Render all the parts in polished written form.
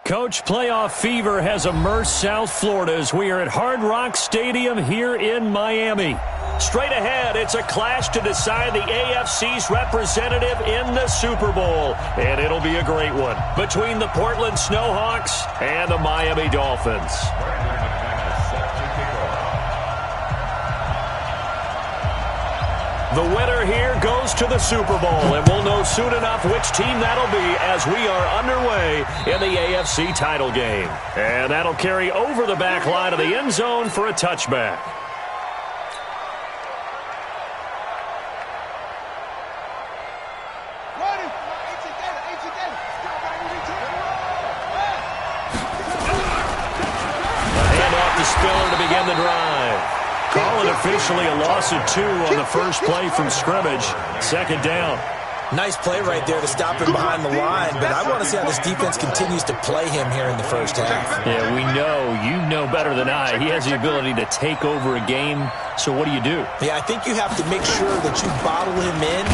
Coach, playoff fever has immersed South Florida as we are at Hard Rock Stadium here in Miami. Straight ahead, it's a clash to decide the AFC's representative in the Super Bowl. And it'll be a great one between the Portland Snowhawks and the Miami Dolphins. The winner here goes to the Super Bowl, and we'll know soon enough which team that'll be as we are underway in the AFC title game. And that'll carry over the back line of the end zone for a touchback. Spiller to begin the drive. Call it officially a loss of 2 on the first play from scrimmage. Second down. Nice play right there to stop him behind the line, but I want to see how this defense continues to play him here in the first half. Yeah, we know. You know better than I. He has the ability to take over a game, so what do you do? Yeah, I think you have to make sure that you bottle him in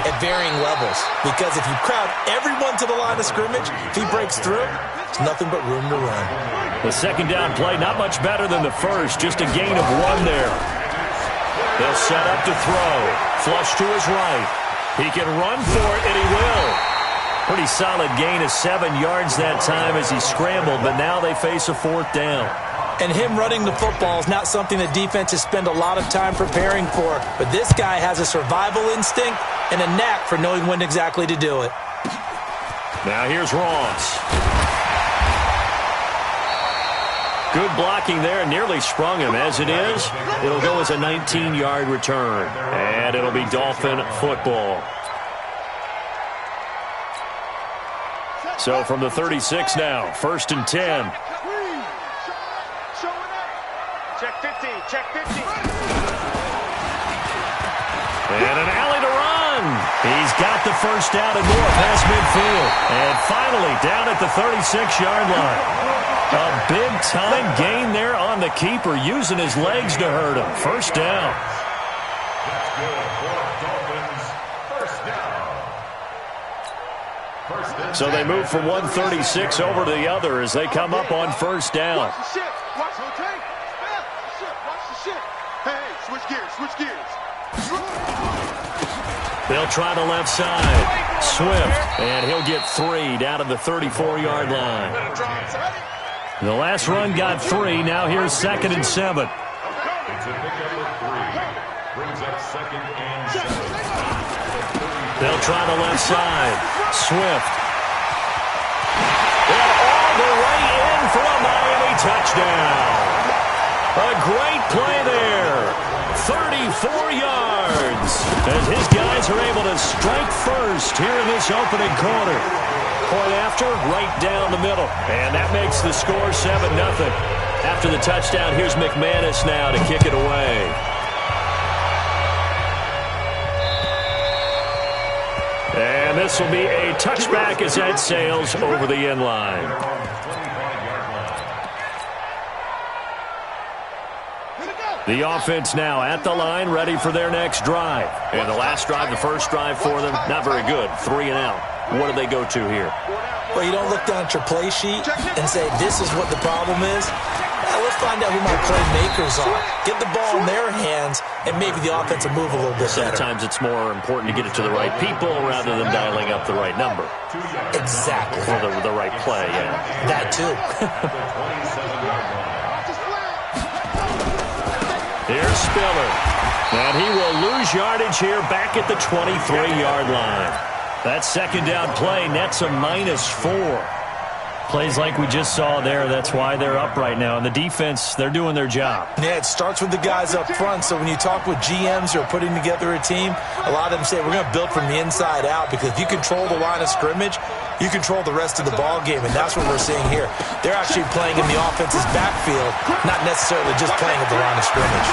at varying levels, because if you crowd everyone to the line of scrimmage, if he breaks through, there's nothing but room to run. The second down play, not much better than the first, just a gain of 1 there. They'll set up to throw. Flush to his right. He can run for it, and he will. Pretty solid gain of 7 yards that time as he scrambled, but now they face a 4th down. And him running the football is not something the defenses spend a lot of time preparing for, but this guy has a survival instinct and a knack for knowing when exactly to do it. Now here's Ross. Good blocking there, nearly sprung him. As it is, it'll go as a 19-yard return. And it'll be Dolphin football. So from the 36 now, 1st and 10. Check 50, check 50. And an alley to run. He's got the first down and more past midfield. And finally down at the 36-yard line. A big-time gain there on the keeper, using his legs to hurt him. First down. So they move from 136 over to the other as they come up on first down. Watch the shit. Watch the shit. Watch the shit. Hey, switch gears. Switch gears. They'll try the left side. Swift, and he'll get 3 down to the 34-yard line. The last run got 3. Now here's 2nd and 7. It's a pickup of 3. Brings up 2nd and 7. They'll try the left side. Swift. And all the way in for a Miami touchdown. A great play there. 34 yards. As his guys are able to strike first here in this opening quarter. Point after, right down the middle. And that makes the score 7-0. After the touchdown, here's McManus now to kick it away. And this will be a touchback as that sails over the end line. The offense now at the line, ready for their next drive. And the last drive, the first drive for them, not very good. 3 and out. What do they go to here? Well, you don't look down at your play sheet and say, this is what the problem is. Let's find out who my playmakers are. Get the ball in their hands, and maybe the offense will move a little bit better. Sometimes it's more important to get it to the right people rather than dialing up the right number. Exactly. Or the right play, yeah. That too. Here's Spiller. And he will lose yardage here back at the 23-yard line. That second down play nets a -4. Plays like we just saw there, that's why they're up right now. And the defense, they're doing their job. Yeah, it starts with the guys up front. So when you talk with GMs who are putting together a team, a lot of them say we're going to build from the inside out, because if you control the line of scrimmage, you control the rest of the ball game, and that's what we're seeing here. They're actually playing in the offense's backfield, not necessarily just playing at the line of scrimmage.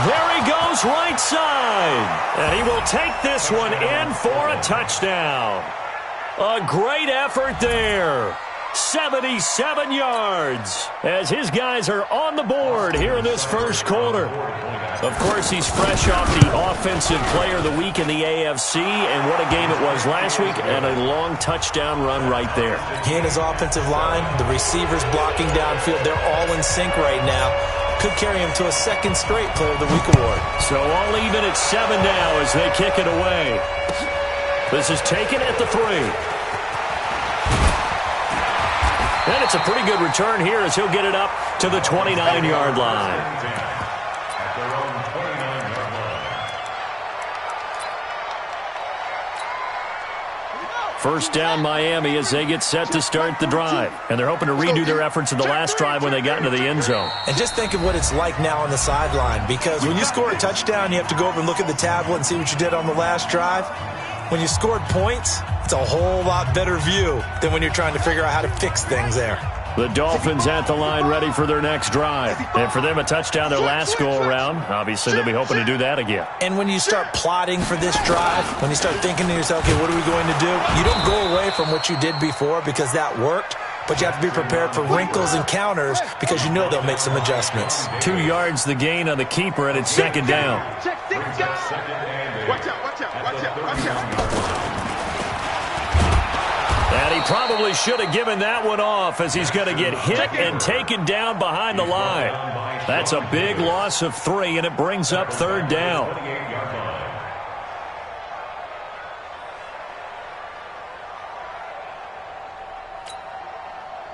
There he goes right side. And he will take this one in for a touchdown. A great effort there. 77 yards as his guys are on the board here in this first quarter. Of course, he's fresh off the Offensive Player of the Week in the AFC, and what a game it was last week, and a long touchdown run right there. He and his offensive line, the receivers blocking downfield, they're all in sync right now. Could carry him to a second straight Player of the Week award. So all even at 7 now as they kick it away. This is taken at the 3. And it's a pretty good return here as he'll get it up to the 29-yard line. First down Miami as they get set to start the drive. And they're hoping to redo their efforts in the last drive when they got into the end zone. And just think of what it's like now on the sideline, because when you score a touchdown, you have to go over and look at the tablet and see what you did on the last drive. When you scored points, it's a whole lot better view than when you're trying to figure out how to fix things there. The Dolphins at the line ready for their next drive. And for them, a touchdown their last go-around. Obviously, they'll be hoping to do that again. And when you start plotting for this drive, when you start thinking to yourself, okay, what are we going to do? You don't go away from what you did before because that worked, but you have to be prepared for wrinkles and counters because you know they'll make some adjustments. 2 yards the gain on the keeper, and it's second down. Watch out, watch out, watch out, watch out. And he probably should have given that one off as he's going to get hit and taken down behind the line. That's a big loss of 3, and it brings up third down.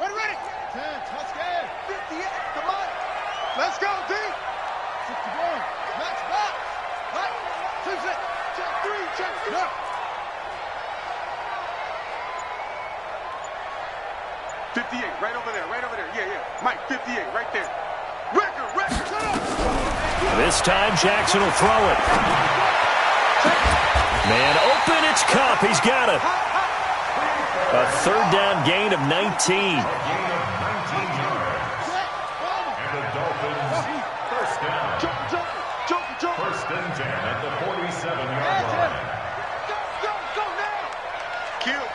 Ready. 10, touchdown. 58, come on. Let's go, D. 61, max box. Right, 2, 6, check 3, check 3. No. 58, right over there, right over there. Yeah, yeah. Mike, 58, right there. Record, shut up. This time, Jackson will throw it. Man open, it's Cup. He's got it. A third down gain of 19. And the Dolphins, first down. Jump. First and 10 at the 47-yard line. Go now. Kill.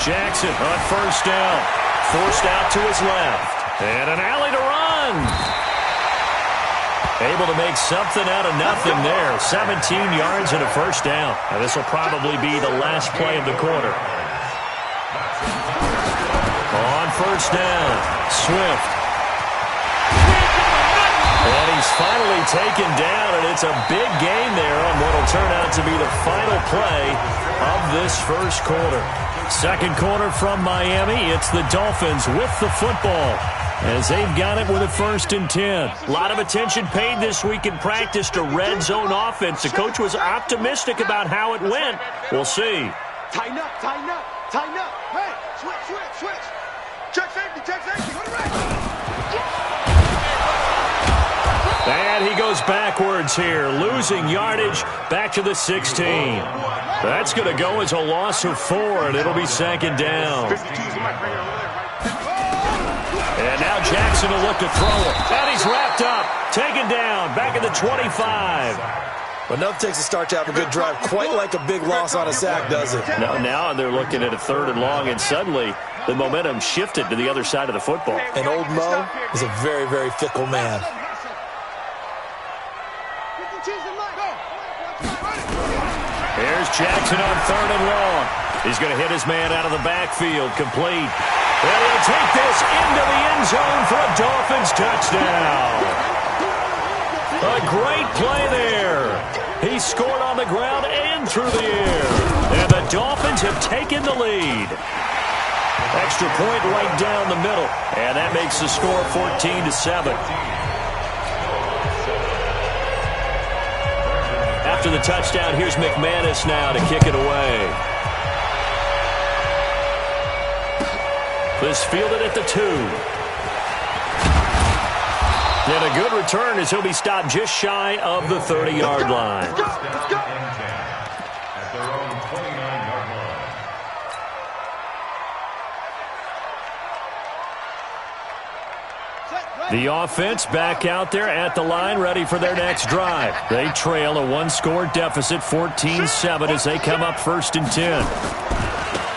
Jackson on first down. Forced out to his left. And an alley to run. Able to make something out of nothing there. 17 yards and a first down. Now, this will probably be the last play of the quarter. On first down, Swift. And he's finally taken down, and it's a big gain there on what will turn out to be the final play of this first quarter. Second quarter from Miami. It's the Dolphins with the football as they've got it with a 1st and 10. A lot of attention paid this week in practice to red zone offense. The coach was optimistic about how it went. We'll see. Tighten up. Hey, switch. Check safety. Go to right. And he goes backwards here, losing yardage back to the 16. That's going to go as a loss of 4, and it'll be second down. And now Jackson will look to throw it. And he's wrapped up, taken down, back at the 25. But nothing takes a start to have a good drive quite like a big loss on a sack, does it? Now they're looking at a 3rd and long, and suddenly the momentum shifted to the other side of the football. And old Mo is a very, very fickle man. Here's Jackson on 3rd and long. He's going to hit his man out of the backfield, complete. And he'll take this into the end zone for a Dolphins touchdown. A great play there. He scored on the ground and through the air. And the Dolphins have taken the lead. Extra point right down the middle. And that makes the score 14-7. After the touchdown, here's McManus now to kick it away. This fielded at the 2. And a good return as he'll be stopped just shy of the 30-yard line. At their own 29-yard line. The offense back out there at the line, ready for their next drive. They trail a 1-score deficit, 14-7, as they come up 1st and 10.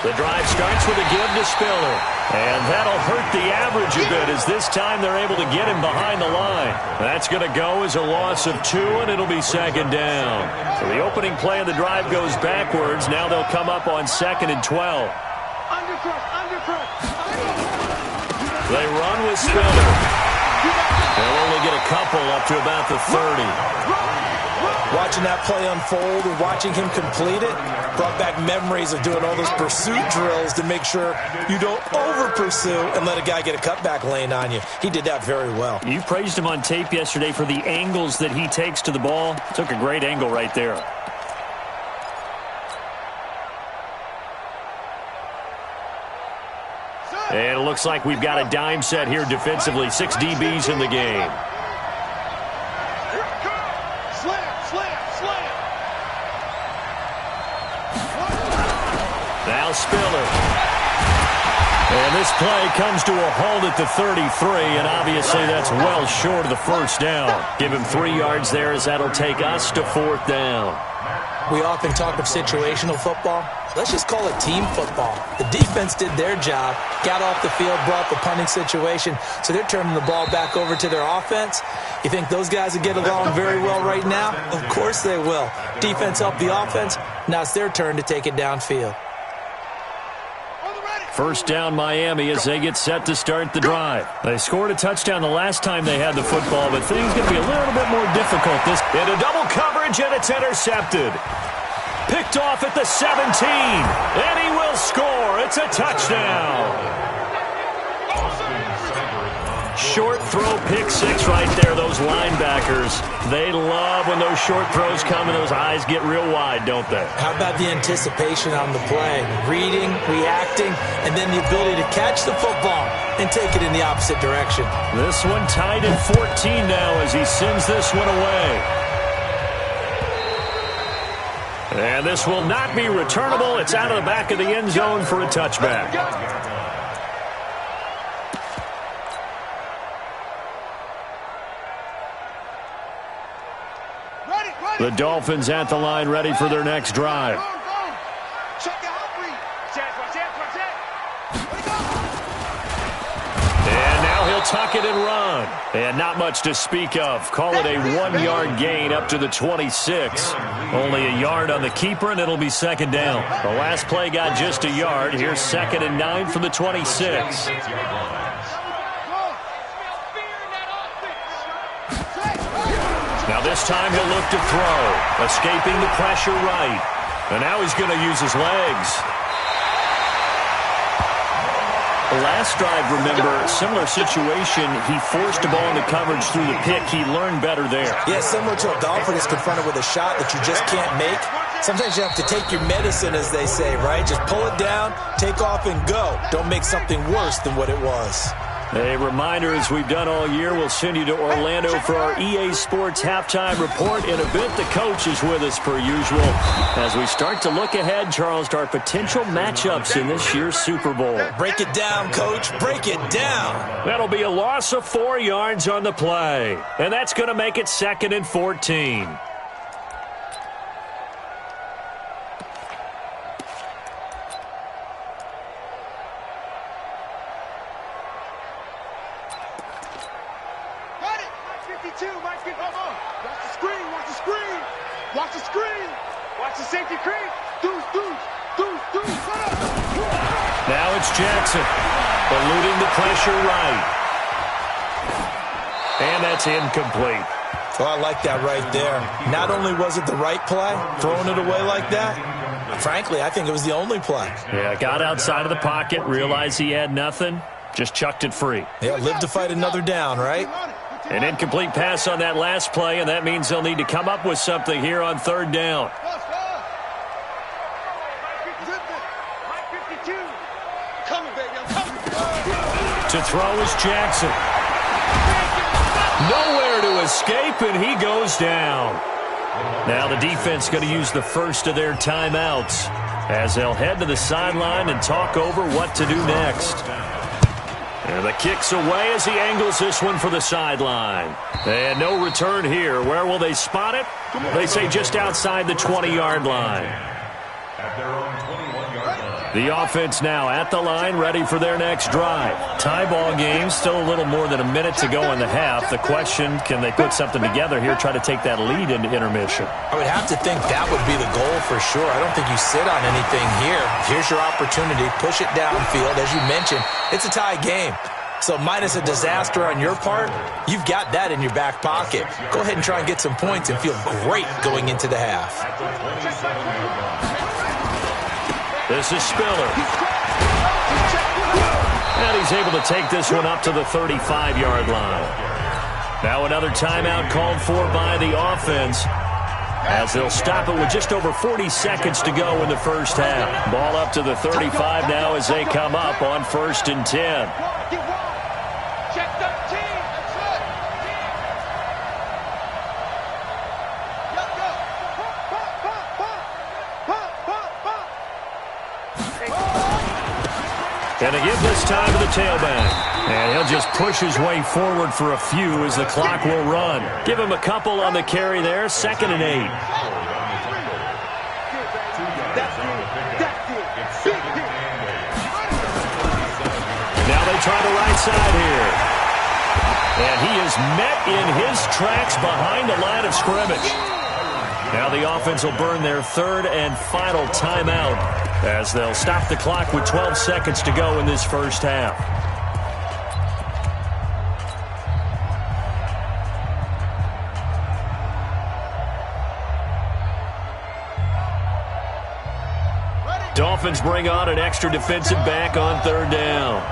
The drive starts with a give to Spiller. And that'll hurt the average a bit as this time they're able to get him behind the line. That's going to go as a loss of 2, and it'll be second down. So the opening play of the drive goes backwards. Now they'll come up on 2nd and 12. They run with Spiller. They'll only get a couple up to about the 30. Watching that play unfold and watching him complete it brought back memories of doing all those pursuit drills to make sure you don't over-pursue and let a guy get a cutback lane on you. He did that very well. You praised him on tape yesterday for the angles that he takes to the ball. Took a great angle right there. And it looks like we've got a dime set here defensively. 6 DBs in the game. Now Spiller. And this play comes to a halt at the 33, and obviously that's well short of the first down. Give him 3 yards there as that'll take us to 4th down. We often talk of situational football. Let's just call it team football. The defense did their job, got off the field, brought the punting situation, so they're turning the ball back over to their offense. You think those guys will get along very well right now? Of course they will. Defense helped the offense. Now it's their turn to take it downfield. First down Miami as they get set to start the drive. They scored a touchdown the last time they had the football, but things going to be a little bit more difficult. This into double coverage, and it's intercepted. Picked off at the 17, and he will score. It's a touchdown. Short throw, pick 6 right there. Those linebackers, they love when those short throws come and those eyes get real wide, don't they? How about the anticipation on the play? Reading, reacting, and then the ability to catch the football and take it in the opposite direction. This one tied at 14 now as he sends this one away. And this will not be returnable. It's out of the back of the end zone for a touchback. The Dolphins at the line ready for their next drive. And now he'll tuck it and run. And not much to speak of. Call it a 1-yard gain up to the 26. Only a yard on the keeper, and it'll be second down. The last play got just a yard. Here's 2nd and 9 from the 26. Now this time he'll look to throw. Escaping the pressure right. And now he's going to use his legs. The last drive, remember, similar situation. He forced a ball into coverage through the pick. He learned better there. Yeah, similar to a golfer that's confronted with a shot that you just can't make. Sometimes you have to take your medicine, as they say, right? Just pull it down, take off, and go. Don't make something worse than what it was. A reminder, as we've done all year, we'll send you to Orlando for our EA Sports halftime report. In a bit, the coach is with us per usual. As we start to look ahead, Charles, to our potential matchups in this year's Super Bowl. Break it down, Coach. Break it down. That'll be a loss of 4 yards on the play. And that's going to make it 2nd and 14. Now it's Jackson, eluding the pressure right. And that's incomplete. Oh, I like that right there. Not only was it the right play, throwing it away like that, frankly, I think it was the only play. Yeah, got outside of the pocket, realized he had nothing, just chucked it free. Yeah, live to fight another down, right? An incomplete pass on that last play, and that means they'll need to come up with something here on 3rd down. To throw is Jackson. Nowhere to escape, and he goes down. Now the defense going to use the first of their timeouts as they'll head to the sideline and talk over what to do next. And the kick's away as he angles this one for the sideline. And no return here. Where will they spot it? They say just outside the 20-yard line. At their own 21-yard line. The offense now at the line, ready for their next drive. Tie ball game, still a little more than a minute to go in the half. The question, can they put something together here, try to take that lead into intermission? I would have to think that would be the goal for sure. I don't think you sit on anything here. Here's your opportunity. Push it downfield. As you mentioned, it's a tie game. So minus a disaster on your part, you've got that in your back pocket. Go ahead and try and get some points and feel great going into the half. This is Spiller. And he's able to take this one up to the 35-yard line. Now another timeout called for by the offense, as they'll stop it with just over 40 seconds to go in the first half. Ball up to the 35 now as they come up on 1st and 10. And they give this time to the tailback. And he'll just push his way forward for a few as the clock will run. Give him a couple on the carry there. 2nd and 8. Now they try the right side here. And he is met in his tracks behind the line of scrimmage. Now the offense will burn their 3rd and final timeout, as they'll stop the clock with 12 seconds to go in this first half. Dolphins bring on an extra defensive back on 3rd down.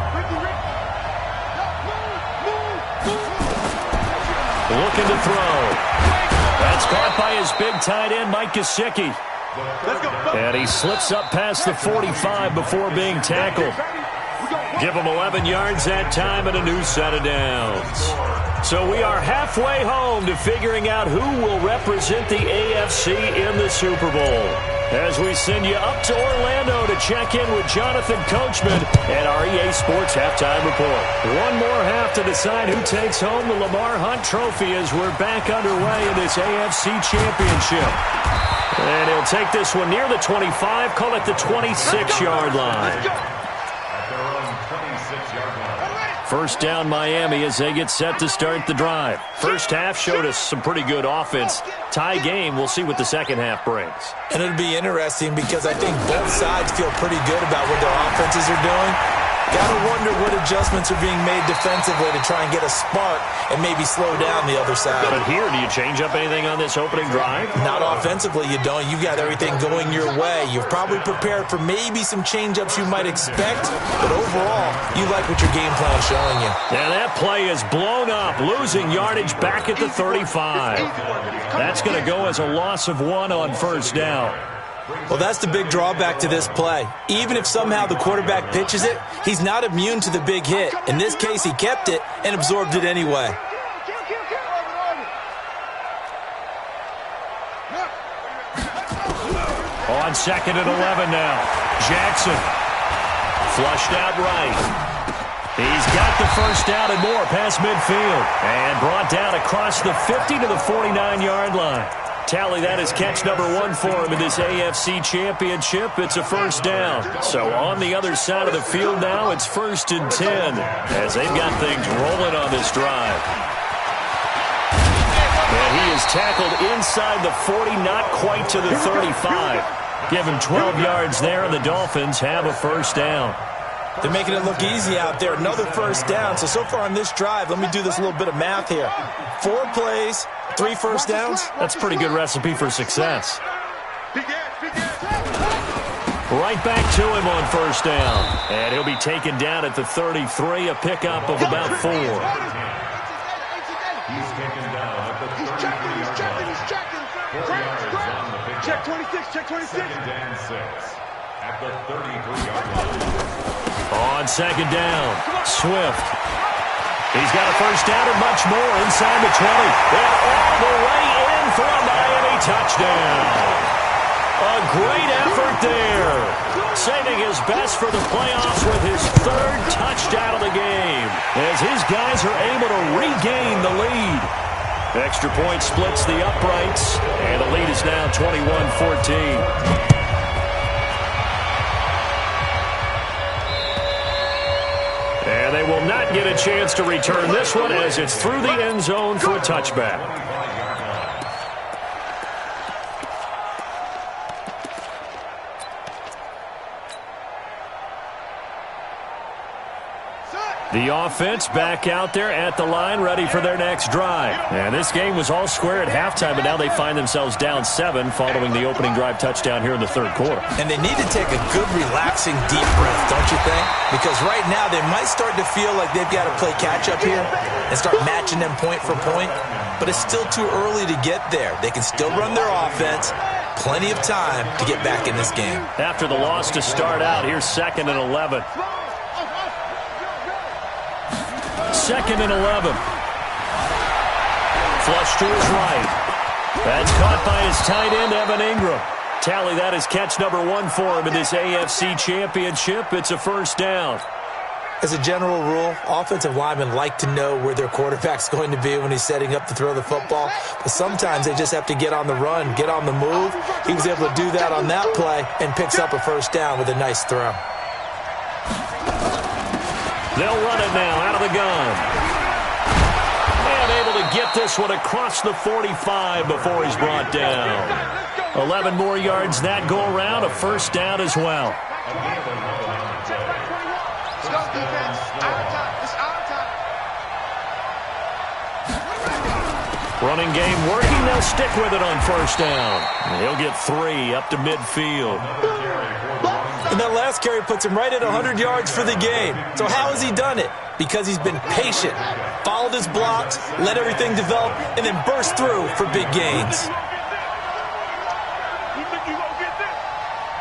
Looking to throw. That's caught by his big tight end, Mike Gesicki. And he slips up past the 45 before being tackled. Give him 11 yards that time and a new set of downs. So we are halfway home to figuring out who will represent the AFC in the Super Bowl, as we send you up to Orlando to check in with Jonathan Coachman at our EA Sports Halftime Report. One more half to decide who takes home the Lamar Hunt Trophy as we're back underway in this AFC Championship. And he'll take this one near the 25, call it the 26-yard line. First down Miami as they get set to start the drive. First half showed us some pretty good offense. Tie game, we'll see what the second half brings. And it'll be interesting because I think both sides feel pretty good about what their offenses are doing. Gotta wonder what adjustments are being made defensively to try and get a spark and maybe slow down the other side. But here, do you change up anything on this opening drive? Not offensively, you don't. You've got everything going your way. You've probably prepared for maybe some change-ups you might expect, but overall, you like what your game plan is showing you. And that play is blown up, losing yardage back at the 35. That's going to go as a loss of 1 on first down. Well, that's the big drawback to this play. Even if somehow the quarterback pitches it, he's not immune to the big hit. In this case, he kept it and absorbed it anyway. On 2nd and 11 now. Jackson. Flushed out right. He's got the first down and more past midfield. And brought down across the 50 to the 49-yard line. Tally, that is catch number 1 for him in this AFC Championship. It's a first down. So on the other side of the field now, it's 1st and 10 as they've got things rolling on this drive. And he is tackled inside the 40, not quite to the 35. Give him 12 yards there, and the Dolphins have a first down. They're making it look easy out there. Another first down. So far on this drive, let me do this little bit of math here. 4 plays, 3 first downs. That's a pretty good recipe for success. Right back to him on first down. And he'll be taken down at the 33, a pickup of about 4. He's taken down at the 33-yard line. He's checking. 4 yards on the pickup. Check 26, check 26. 2nd and 6 at the 33-yard line. On 2nd down, Swift. He's got a first down and much more inside the 20. And all the way in for a Miami touchdown. A great effort there. Saving his best for the playoffs with his 3rd touchdown of the game, as his guys are able to regain the lead. Extra point splits the uprights, and the lead is now 21-14. they will not get a chance to return this one as it's through the end zone for a touchback. The offense back out there at the line, ready for their next drive. And this game was all square at halftime, but now they find themselves down 7 following the opening drive touchdown here in the third quarter. And they need to take a good, relaxing, deep breath, don't you think? Because right now they might start to feel like they've got to play catch-up here and start matching them point for point. But it's still too early to get there. They can still run their offense. Plenty of time to get back in this game. After the loss to start out, here's 2nd and 11. 2nd and 11. Flush to his right. That's caught by his tight end, Evan Ingram. Tally that is catch number 1 for him in this AFC Championship. It's a first down. As a general rule, offensive linemen like to know where their quarterback's going to be when he's setting up to throw the football. But sometimes they just have to get on the run, get on the move. He was able to do that on that play and picks up a first down with a nice throw. They'll run it now out of the gun. And able to get this one across the 45 before he's brought down. 11 more yards that go around, a first down as well. Running game working, they'll stick with it on first down. And he'll get 3 up to midfield. And that last carry puts him right at 100 yards for the game. So how has he done it? Because he's been patient, followed his blocks, let everything develop, and then burst through for big gains. You think you gonna get this?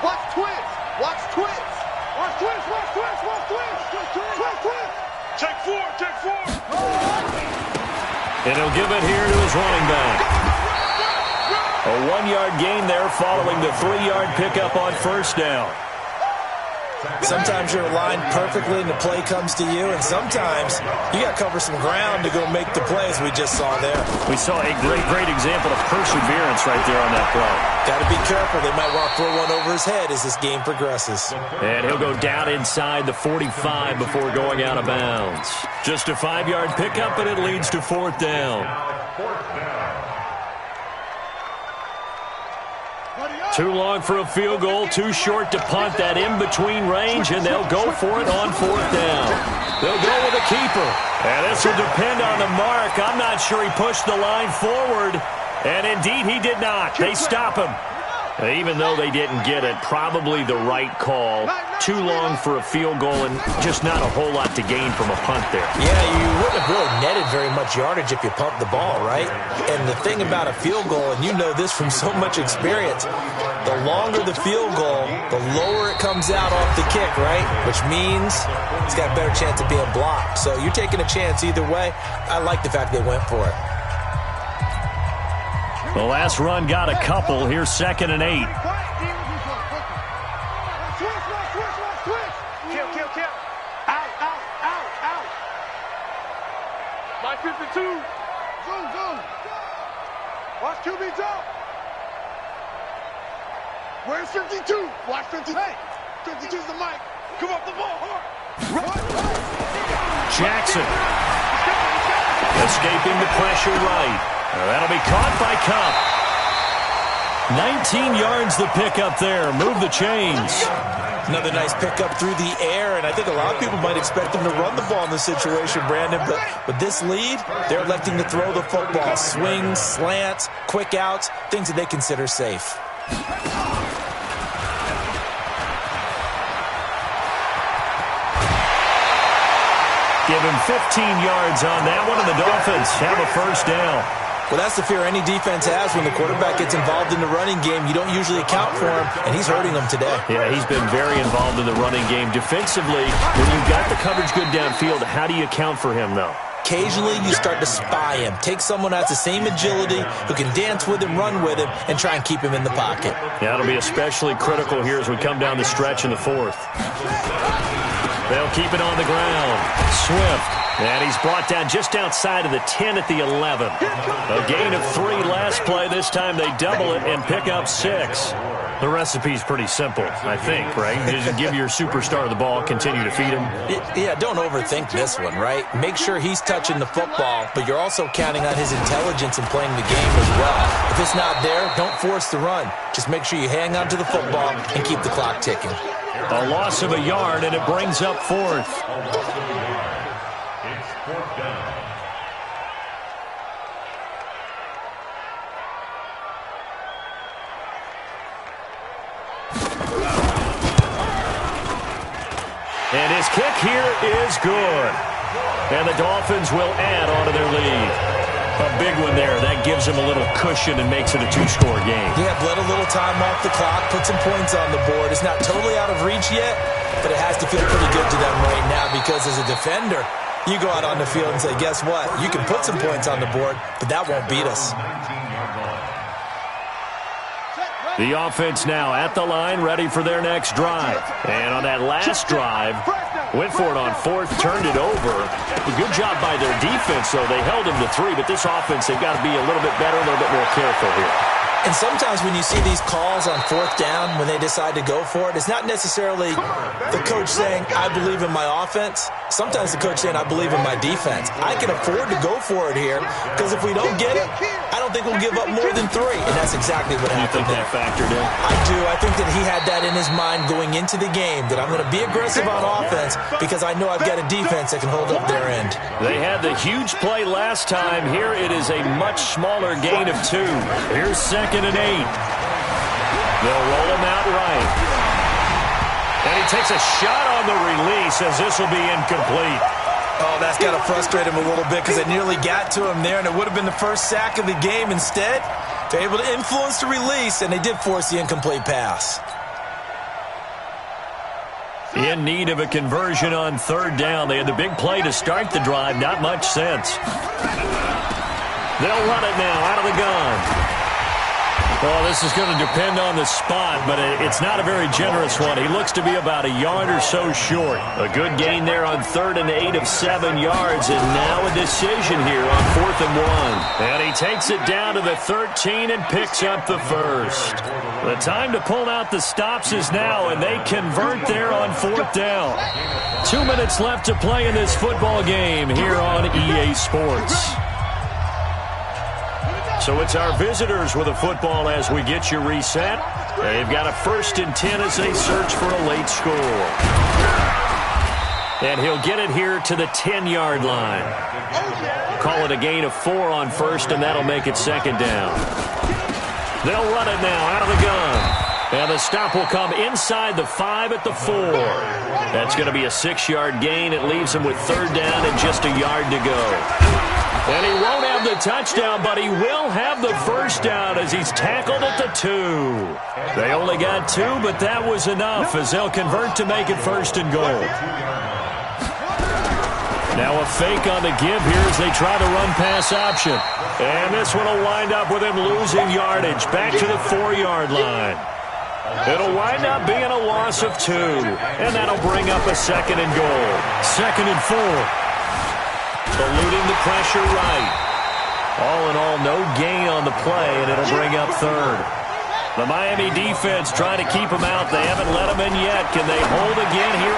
Watch twist. Watch twist. Watch twist. Watch twist. Watch twist. Twist. Twist. Check 4. Check 4. And he'll give it here to his running back. A 1-yard gain there following the 3-yard pickup on first down. Sometimes you're aligned perfectly and the play comes to you, and sometimes you got to cover some ground to go make the plays we just saw there. We saw a great example of perseverance right there on that play. Got to be careful. They might want to throw one over his head as this game progresses. And he'll go down inside the 45 before going out of bounds. Just a 5-yard pickup, and it leads to 4th down. Too long for a field goal, too short to punt that in-between range, and they'll go for it on 4th down. They'll go with a keeper. And this will depend on the mark. I'm not sure he pushed the line forward, and indeed he did not. They stop him. Even though they didn't get it, probably the right call. Too long for a field goal and just not a whole lot to gain from a punt there. Yeah, you wouldn't have really netted very much yardage if you pumped the ball, right? And the thing about a field goal, and you know this from so much experience, the longer the field goal, the lower it comes out off the kick, right? Which means it's got a better chance of being blocked. So you're taking a chance either way. I like the fact they went for it. The last run got a couple. Here's 2nd and 8. Kill. Out. Line 52. Zoom. Watch QB jump. Where's 52? Watch 50. Hey, 52's the mic. Come up the ball hard. Jackson. Escaping the pressure right. That'll be caught by Cup. 19 yards the pickup there. Move the chains. Another nice pickup through the air, and I think a lot of people might expect them to run the ball in this situation, Brandon, but with this lead, they're electing to throw the football. Swings, slants, quick outs, things that they consider safe. Give him 15 yards on that one, and the Dolphins have a first down. Well, that's the fear any defense has when the quarterback gets involved in the running game. You don't usually account for him, and he's hurting them today. Yeah, he's been very involved in the running game. Defensively, when you've got the coverage good downfield, how do you account for him, though? Occasionally, you start to spy him. Take someone who has the same agility, who can dance with him, run with him, and try and keep him in the pocket. Yeah, it'll be especially critical here as we come down the stretch in the 4th. They'll keep it on the ground. Swift. And he's brought down just outside of the 10 at the 11. A gain of 3 last play. This time they double it and pick up 6. The recipe's pretty simple, I think, right? You just give your superstar the ball, continue to feed him. Yeah, don't overthink this one, right? Make sure he's touching the football, but you're also counting on his intelligence in playing the game as well. If it's not there, don't force the run. Just make sure you hang on to the football and keep the clock ticking. A loss of a yard, and it brings up fourth. It's fourth down. And his kick here is good. And the Dolphins will add on to their lead. A big one there. That gives them a little cushion and makes it a two-score game. Yeah, bled a little time off the clock, put some points on the board. It's not totally out of reach yet, but it has to feel pretty good to them right now because as a defender, you go out on the field and say, guess what? You can put some points on the board, but that won't beat us. The offense now at the line, ready for their next drive. And on that last drive, went for it on fourth, turned it over. A good job by their defense, though. They held them to 3, but this offense, they've got to be a little bit better, a little bit more careful here. And sometimes when you see these calls on fourth down, when they decide to go for it, it's not necessarily the coach saying, I believe in my offense. Sometimes the coach saying, I believe in my defense. I can afford to go for it here because if we don't get it, I don't think we'll give up more than 3. And that's exactly what happened. You think that factored in? I do. I think that he had that in his mind going into the game, that I'm going to be aggressive on offense because I know I've got a defense that can hold up their end. They had the huge play last time. Here it is a much smaller gain of 2. Here's 2nd and 8. They'll roll him out right. And he takes a shot on the release as this will be incomplete. Oh, that's got to frustrate him a little bit because it nearly got to him there, and it would have been the first sack of the game. Instead, they're able to influence the release, and they did force the incomplete pass. In need of a conversion on 3rd down. They had the big play to start the drive. Not much sense. They'll run it now out of the gun. Well, this is going to depend on the spot, but it's not a very generous one. He looks to be about a yard or so short. A good gain there on 3rd and 8 of 7 yards, and now a decision here on 4th and 1. And he takes it down to the 13 and picks up the first. The time to pull out the stops is now, and they convert there on 4th down. 2 minutes left to play in this football game here on EA Sports. So it's our visitors with a football as we get you reset. They've got a 1st and 10 as they search for a late score. And he'll get it here to the 10-yard line. Call it a gain of 4 on 1st, and that'll make it 2nd down. They'll run it now out of the gun. And the stop will come inside the 5 at the 4. That's going to be a 6-yard gain. It leaves him with 3rd down and just a yard to go. And he won't have the touchdown, but he will have the 1st down as he's tackled at the 2. They only got 2, but that was enough as they'll convert to make it 1st and goal. Now a fake on the give here as they try the run-pass option. And this one will wind up with him losing yardage back to the 4-yard line. It'll wind up being a loss of 2, and that'll bring up a 2nd and goal. 2nd and 4. Eluding the pressure right. All in all, no gain on the play, and it'll bring up 3rd. The Miami defense trying to keep him out. They haven't let him in yet. Can they hold again here?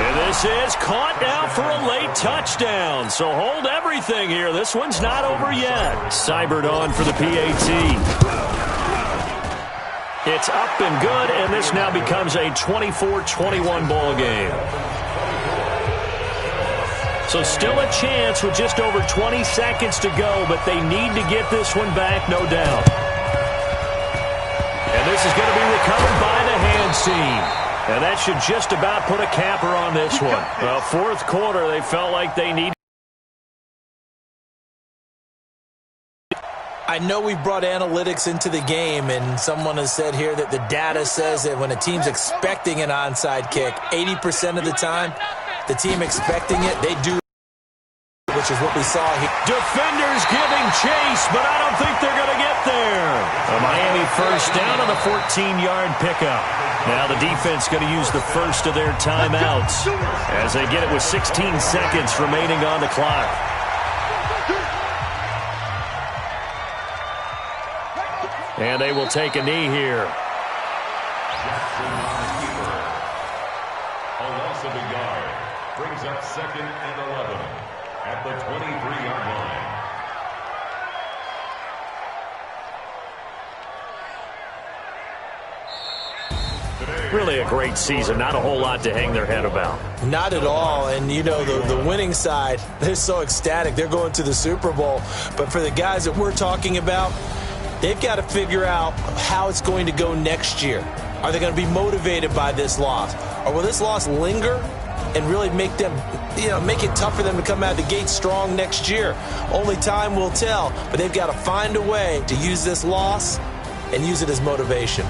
And this is caught now for a late touchdown. So hold everything here. This one's not over yet. Seibert on for the PAT. It's up and good, and this now becomes a 24-21 ball game. So still a chance with just over 20 seconds to go, but they need to get this one back, no doubt. And this is going to be recovered by the hands team. And that should just about put a capper on this one. Well, 4th quarter, they felt like they needed. I know we've brought analytics into the game, and someone has said here that the data says that when a team's expecting an onside kick, 80% of the time, the team expecting it, they do, which is what we saw here. Defenders giving chase, but I don't think they're going to get there. A Miami 1st down on the 14-yard pickup. Now the defense going to use the first of their timeouts as they get it with 16 seconds remaining on the clock. And they will take a knee here. non-keeper. A loss of a yard brings up 2nd and 11 at the 23-yard line. Really a great season. Not a whole lot to hang their head about. Not at all. And, you know, the winning side, they're so ecstatic. They're going to the Super Bowl. But for the guys that we're talking about, they've got to figure out how it's going to go next year. Are they going to be motivated by this loss? Or will this loss linger and really make them, make it tough for them to come out of the gate strong next year? Only time will tell. But they've got to find a way to use this loss and use it as motivation.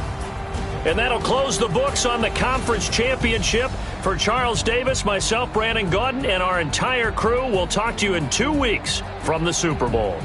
And that'll close the books on the conference championship. For Charles Davis, myself, Brandon Gaudin, and our entire crew, we'll talk to you in 2 weeks from the Super Bowl.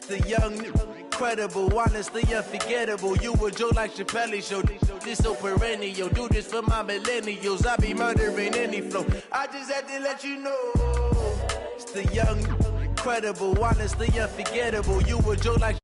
The young, incredible, honestly unforgettable. You a joke like Chappelle Show. This so perennial. Do this for my millennials. I be murdering any flow. I just had to let you know. It's the young, incredible, honestly unforgettable. You a joke like